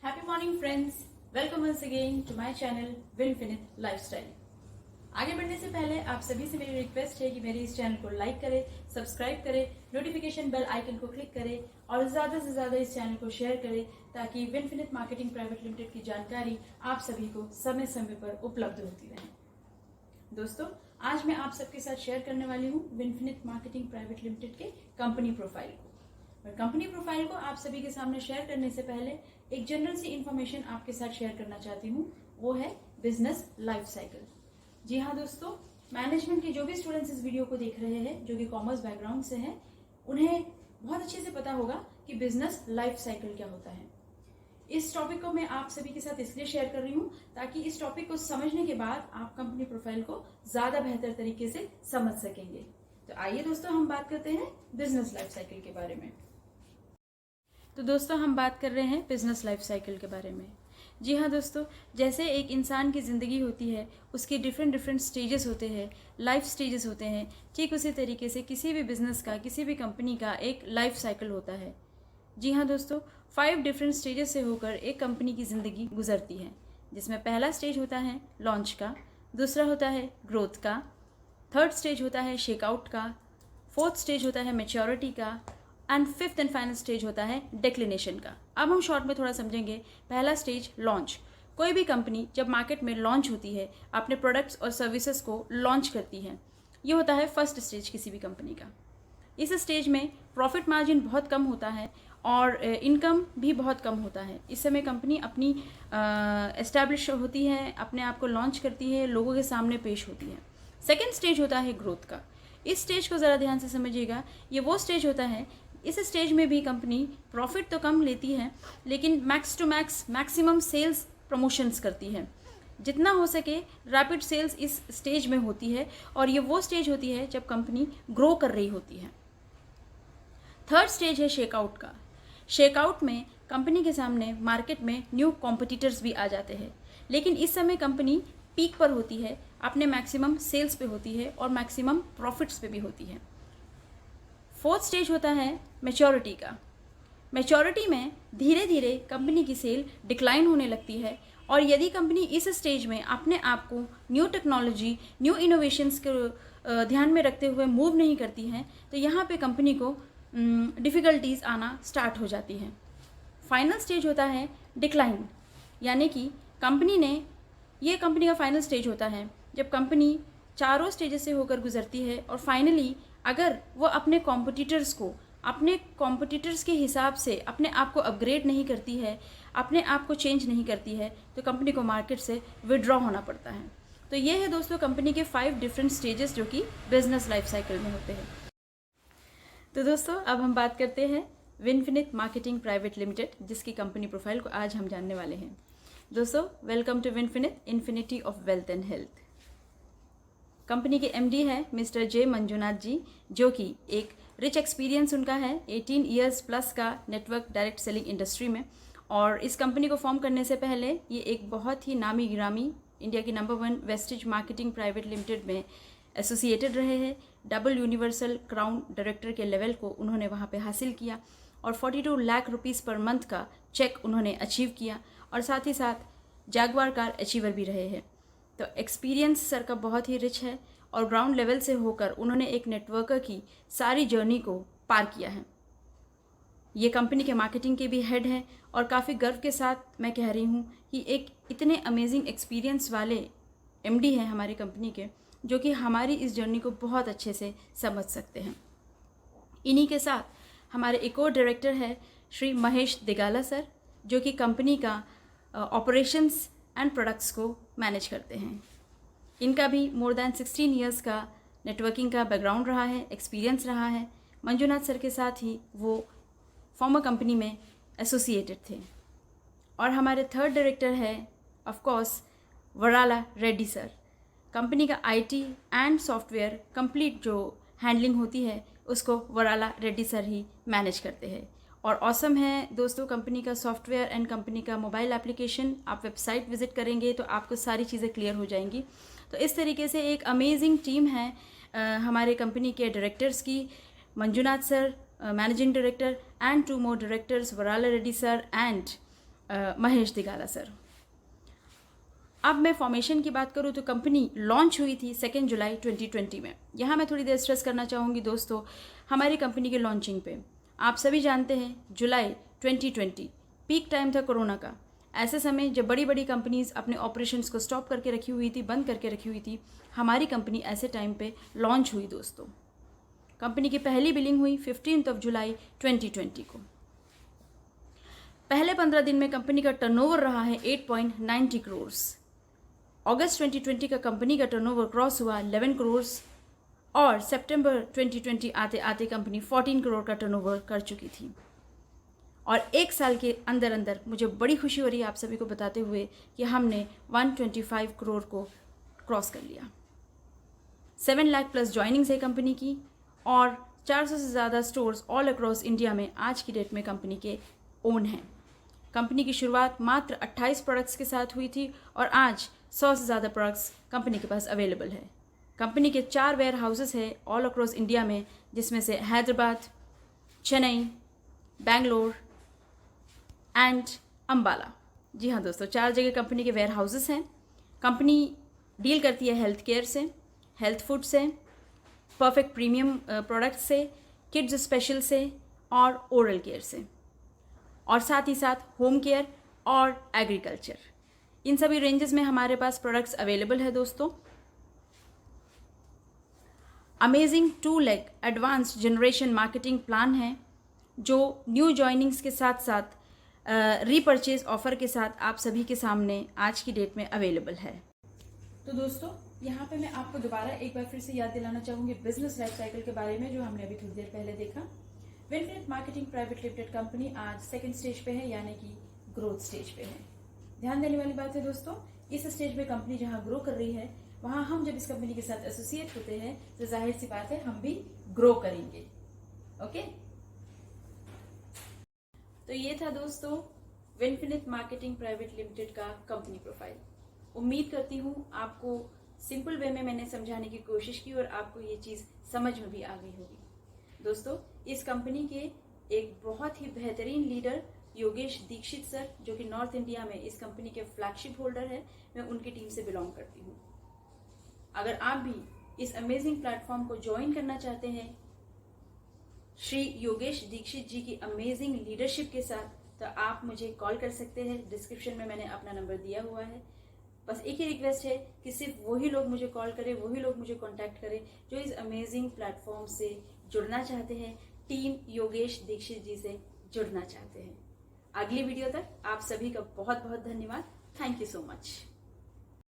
Happy morning friends, welcome once again to my channel Vinfinite lifestyle. आगे बढ़ने से पहले आप सभी से मेरी रिक्वेस्ट है कि मेरे इस चैनल को लाइक करें, सब्सक्राइब करें, नोटिफिकेशन बेल आइकन को क्लिक करें और ज्यादा से ज्यादा इस चैनल को शेयर करें ताकि विनफिनिट मार्केटिंग प्राइवेट लिमिटेड की जानकारी आप सभी को समय समय पर उपलब्ध होती रहे। दोस्तों, आज मैं आप सबके साथ शेयर करने वाली हूँ विनफिनिट मार्केटिंग प्राइवेट लिमिटेड के कंपनी प्रोफाइल को। और कंपनी प्रोफाइल को आप सभी के सामने शेयर करने से पहले एक जनरल सी इंफॉर्मेशन आपके साथ शेयर करना चाहती हूँ, वो है बिजनेस लाइफ साइकिल। जी हाँ दोस्तों, मैनेजमेंट के जो भी स्टूडेंट्स इस वीडियो को देख रहे हैं जो कि कॉमर्स बैकग्राउंड से हैं, उन्हें बहुत अच्छे से पता होगा कि बिजनेस लाइफ साइकिल क्या होता है। इस टॉपिक को मैं आप सभी के साथ इसलिए शेयर कर रही हूँ ताकि इस टॉपिक को समझने के बाद आप कंपनी प्रोफाइल को ज्यादा बेहतर तरीके से समझ सकेंगे। तो आइए दोस्तों, हम बात करते हैं बिजनेस लाइफ साइकिल के बारे में। तो दोस्तों, हम बात कर रहे हैं बिजनेस लाइफ साइकिल के बारे में। जी हाँ दोस्तों, जैसे एक इंसान की ज़िंदगी होती है, उसके डिफरेंट स्टेजेस होते हैं, लाइफ स्टेजेस होते हैं, ठीक उसी तरीके से किसी भी बिजनेस का, किसी भी कंपनी का एक लाइफ साइकिल होता है। जी हाँ दोस्तों, 5 डिफरेंट स्टेजेस से होकर एक कंपनी की ज़िंदगी गुजरती है, जिसमें पहला स्टेज होता है लॉन्च का, दूसरा होता है ग्रोथ का, थर्ड स्टेज होता है शेकआउट का, फोर्थ स्टेज होता है मैच्योरिटी का and fifth and final stage होता है डिक्लिनेशन का। अब हम शॉर्ट में थोड़ा समझेंगे। पहला स्टेज लॉन्च। कोई भी कंपनी जब मार्केट में लॉन्च होती है, अपने प्रोडक्ट्स और सर्विसेज को लॉन्च करती है, ये होता है फर्स्ट स्टेज किसी भी कंपनी का। इस स्टेज में प्रॉफिट मार्जिन बहुत कम होता है और इनकम भी बहुत कम होता है। इस समय कंपनी अपनी एस्टैब्लिश होती है, अपने आप को लॉन्च करती है, लोगों के सामने पेश होती है। सेकेंड स्टेज होता है ग्रोथ का। इस स्टेज को ज़रा ध्यान से समझिएगा। ये वो स्टेज होता है, इस स्टेज में भी कंपनी प्रॉफिट तो कम लेती है लेकिन max to max maximum sales promotions करती है। जितना हो सके रैपिड सेल्स इस स्टेज में होती है और ये वो स्टेज होती है जब कंपनी ग्रो कर रही होती है। थर्ड स्टेज है शेकआउट का। शेकआउट में कंपनी के सामने मार्केट में न्यू कॉम्पिटिटर्स भी आ जाते हैं, लेकिन इस समय कंपनी पीक पर होती है, अपने मैक्सिमम सेल्स पे होती है और मैक्सिमम प्रॉफिट्स पे भी होती है। फोर्थ स्टेज होता है मैच्योरिटी का। मैच्योरिटी में धीरे धीरे कंपनी की सेल डिक्लाइन होने लगती है और यदि कंपनी इस स्टेज में अपने आप को न्यू टेक्नोलॉजी, न्यू इनोवेशंस को ध्यान में रखते हुए मूव नहीं करती है, तो यहाँ पे कंपनी को डिफ़िकल्टीज़ आना स्टार्ट हो जाती है। फाइनल स्टेज होता है डिक्लाइन, यानी कि ये कंपनी का फाइनल स्टेज होता है जब कंपनी चारों स्टेजेस से होकर गुजरती है और फाइनली अगर वो अपने कॉम्पिटिटर्स के हिसाब से अपने आप को अपग्रेड नहीं करती है, अपने आप को चेंज नहीं करती है, तो कंपनी को मार्केट से विड्रॉ होना पड़ता है। तो ये है दोस्तों कंपनी के 5 डिफरेंट स्टेजेस जो कि बिजनेस लाइफ साइकिल में होते हैं। तो दोस्तों, अब हम बात करते हैं विनफिनिट मार्केटिंग प्राइवेट लिमिटेड, जिसकी कंपनी प्रोफाइल को आज हम जानने वाले हैं। दोस्तों, welcome to Vinfinite, infinity of wealth and health. Company के एमडी हैं मिस्टर जे मंजुनाथ जी, जो कि एक रिच एक्सपीरियंस उनका है, 18 ईयर्स प्लस का नेटवर्क डायरेक्ट सेलिंग इंडस्ट्री में। और इस कंपनी को फॉर्म करने से पहले ये एक बहुत ही नामी गिरामी इंडिया की number 1 wastage marketing private limited में एसोसिएटेड रहे हैं। डबल यूनिवर्सल क्राउन डायरेक्टर के लेवल को उन्होंने वहाँ पे हासिल किया और 42 लाख रुपीज़ पर मंथ का चेक उन्होंने अचीव किया और साथ ही साथ जैगवार कार अचीवर भी रहे हैं। तो एक्सपीरियंस सर का बहुत ही रिच है और ग्राउंड लेवल से होकर उन्होंने एक नेटवर्कर की सारी जर्नी को पार किया है। ये कंपनी के मार्केटिंग के भी हेड हैं और काफ़ी गर्व के साथ मैं कह रही हूँ कि एक इतने अमेजिंग एक्सपीरियंस वाले एमडी हैं हमारी कंपनी के, जो कि हमारी इस जर्नी को बहुत अच्छे से समझ सकते हैं। इन्हीं के साथ हमारे एक और डायरेक्टर है श्री महेश दिगाला सर, जो कि कंपनी का ऑपरेशंस एंड प्रोडक्ट्स को मैनेज करते हैं। इनका भी मोर दैन 16 ईयर्स का नेटवर्किंग का बैकग्राउंड रहा है, एक्सपीरियंस रहा है। मंजुनाथ सर के साथ ही वो फॉर्मर कंपनी में एसोसिएटेड थे। और हमारे थर्ड डायरेक्टर है of course Varala Reddy sir. Company का आईटी एंड सॉफ्टवेयर कंप्लीट जो हैंडलिंग होती है उसको वराला रेड्डी सर ही मैनेज करते हैं। और ऑसम है दोस्तों कंपनी का सॉफ्टवेयर एंड कंपनी का मोबाइल एप्लीकेशन। आप वेबसाइट विजिट करेंगे तो आपको सारी चीज़ें क्लियर हो जाएंगी। तो इस तरीके से एक अमेजिंग टीम है हमारे कंपनी के डायरेक्टर्स की। Manjunath sir managing director and 2 more directors, Varala Reddy sir and Mahesh Digala sir. अब मैं फॉर्मेशन की बात करूँ तो कंपनी लॉन्च हुई थी 2 जुलाई 2020 में। यहाँ मैं थोड़ी देर स्ट्रेस करना चाहूँगी दोस्तों, हमारी कंपनी के लॉन्चिंग पे। आप सभी जानते हैं जुलाई 2020 पीक टाइम था कोरोना का। ऐसे समय जब बड़ी बड़ी कंपनीज अपने ऑपरेशंस को स्टॉप करके रखी हुई थी, बंद करके रखी हुई थी, हमारी कंपनी ऐसे टाइम पे लॉन्च हुई दोस्तों। कंपनी की पहली बिलिंग हुई 15 जुलाई 2020 को। पहले 15 दिन में कंपनी का टर्नओवर रहा है 8.90 करोड़। अगस्त 2020 का कंपनी का टर्नओवर क्रॉस हुआ 11 करोड़ और सितंबर 2020 आते आते कंपनी 14 करोड़ का टर्नओवर कर चुकी थी। और एक साल के अंदर अंदर मुझे बड़ी खुशी हो रही है आप सभी को बताते हुए कि हमने 125 करोड़ को क्रॉस कर लिया। 7 लाख प्लस ज्वाइनिंग्स है कंपनी की और 400 से ज़्यादा स्टोर्स ऑल अक्रॉस इंडिया में आज की डेट में कंपनी के ओन हैं। कंपनी की शुरुआत मात्र 28 प्रोडक्ट्स के साथ हुई थी और आज 100 से ज़्यादा प्रोडक्ट्स कंपनी के पास अवेलेबल है। कंपनी के 4 वेयर हाउसेस हैं ऑल अक्रॉस इंडिया में, जिसमें से हैदराबाद, चेन्नई, बेंगलोर एंड अम्बाला। जी हाँ दोस्तों, 4 जगह कंपनी के वेयर हाउसेस हैं। कंपनी डील करती है हेल्थ केयर से, हेल्थ फूड से, परफेक्ट प्रीमियम प्रोडक्ट से, किड्स स्पेशल से और ओरल केयर से, और साथ ही साथ होम केयर और एग्रीकल्चर। इन सभी रेंजेस में हमारे पास प्रोडक्ट्स अवेलेबल है दोस्तों। Amazing 2 leg advanced generation marketing plan है जो न्यू जॉइनिंग्स के साथ साथ रीपरचेज ऑफर के साथ आप सभी के सामने आज की डेट में अवेलेबल है। तो दोस्तों, यहाँ पे मैं आपको दोबारा एक बार फिर से याद दिलाना चाहूँगी बिजनेस लाइफ साइकिल के बारे में, जो हमने अभी थोड़ी देर पहले देखा। विनफिनिट मार्केटिंग प्राइवेट लिमिटेड कंपनी आज सेकंड स्टेज पे है, यानी कि ग्रोथ स्टेज पे है। ध्यान देने वाली बात है दोस्तों, इस स्टेज पे कंपनी जहाँ ग्रो कर रही है, वहाँ हम जब इस कंपनी के साथ एसोसिएट होते हैं तो जाहिर सी बात है हम भी ग्रो करेंगे। ओके, तो ये था दोस्तों विनफिनिट मार्केटिंग प्राइवेट लिमिटेड का कंपनी प्रोफाइल। उम्मीद करती हूँ आपको सिंपल वे में मैंने समझाने की कोशिश की और आपको ये चीज़ समझ में भी आ गई होगी। दोस्तों, इस कंपनी के एक बहुत ही बेहतरीन लीडर योगेश दीक्षित सर, जो कि नॉर्थ इंडिया में इस कंपनी के फ्लैगशिप होल्डर है, मैं उनकी टीम से बिलोंग करती हूँ। अगर आप भी इस अमेजिंग प्लेटफॉर्म को ज्वाइन करना चाहते हैं श्री योगेश दीक्षित जी की अमेजिंग लीडरशिप के साथ, तो आप मुझे कॉल कर सकते हैं। डिस्क्रिप्शन में मैंने अपना नंबर दिया हुआ है। बस एक ही रिक्वेस्ट है कि सिर्फ वही लोग मुझे कॉल करें, वही लोग मुझे कांटेक्ट करें जो इस अमेजिंग प्लेटफॉर्म से जुड़ना चाहते हैं, टीम योगेश दीक्षित जी से जुड़ना चाहते हैं। अगली वीडियो तक आप सभी का बहुत बहुत धन्यवाद। Thank you so much.